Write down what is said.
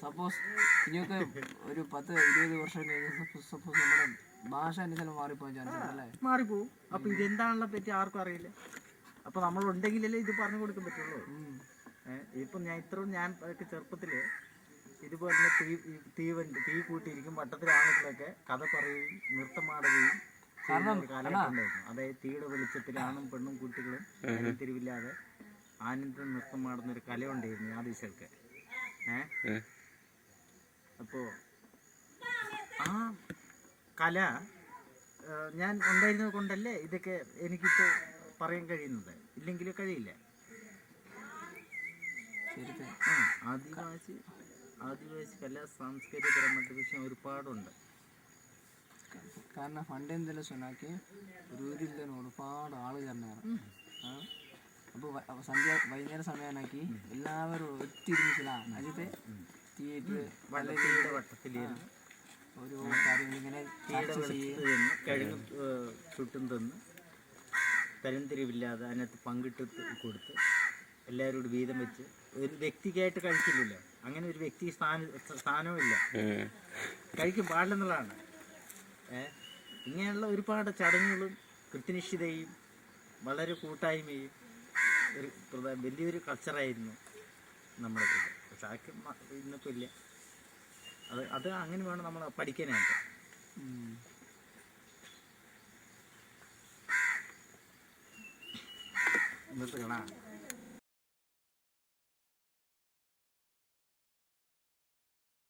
Suppose ഇനിയൊക്കെ ഒരു 10-20 വർഷം കഴിഞ്ഞ് സപ്പോസ് നമ്മുടെ ഭാഷ അനുസരണം മാറിപ്പോകാൻ ചാൻസ് ഉണ്ട് അല്ലേ? മാറിപ്പോവും. അപ്പൊ ഇതെന്താണെന്നെ പറ്റി ആർക്കും അറിയില്ല. അപ്പൊ നമ്മളുണ്ടെങ്കിലല്ലേ ഇത് പറഞ്ഞു കൊടുക്കാൻ പറ്റുള്ളൂ. ഇപ്പം ഞാൻ ചെറുപ്പത്തില് ഇതുപോലെ തീ കൂട്ടിയിരിക്കും വട്ടത്തിൽ ആളുകളൊക്കെ കഥ പറയുകയും നൃത്തമാടുകയും കാലഘട്ടം ഉണ്ടായിരുന്നു. അതായത് തീയുടെ വെളിച്ചത്തിൽ ആണും പെണ്ണും കുട്ടികളും തിരിവില്ലാതെ ആനന്ദം നൃത്തമാടുന്ന ഒരു കലയുണ്ടായിരുന്നു ആ ദിവസമൊക്കെ. അപ്പോ ആ കല ഞാൻ ഉണ്ടായിരുന്നത് കൊണ്ടല്ലേ ഇതൊക്കെ എനിക്കിപ്പോൾ പറയാൻ കഴിയുന്നത്. ഇല്ലെങ്കിൽ കഴിയില്ല. ആദിവാസി കല സാംസ്കാരികപരമായിട്ട് വിഷയം ഒരുപാടുണ്ട്. കാരണം പണ്ട് എന്തെല്ലാം சொன்னாக்கி ഒരു ഊരിൽ ഒരുപാട് ആളുകാരനാണ്. അപ്പോൾ വൈകുന്നേരം സമയമാക്കി എല്ലാവരും ഒത്തിരിച്ചിലാണ് അതിത്തെ തിയേറ്റർ വള്ളത്തിയുടെ വട്ടത്തിലിരുന്ന് ഒരു കാര്യങ്ങൾ ഇങ്ങനെ കഴിഞ്ഞ് ചുട്ടും തന്ന് തരംതിരിവില്ലാതെ അതിനകത്ത് പങ്കിട്ട് കൊടുത്ത് എല്ലാവരോടും വീതം വെച്ച് ഒരു വ്യക്തിക്കായിട്ട് കഴിക്കില്ലല്ലോ. അങ്ങനെ ഒരു വ്യക്തി സ്ഥാനവും ഇല്ല, കഴിക്കും പാടില്ലെന്നുള്ളതാണ്. ഇങ്ങനെയുള്ള ഒരുപാട് ചടങ്ങുകളും കൃത്യനിഷ്ഠതയും വളരെ കൂട്ടായ്മയും ഒരു വലിയൊരു കൾച്ചറായിരുന്നു നമ്മുടെ ഇത്. പക്ഷെ അതൊക്കെ ഇന്നിപ്പോൾ ഇല്ല. അത് അങ്ങനെ വേണം നമ്മൾ പഠിക്കാനായിട്ട്. ഇന്നത്തെ കാണാം.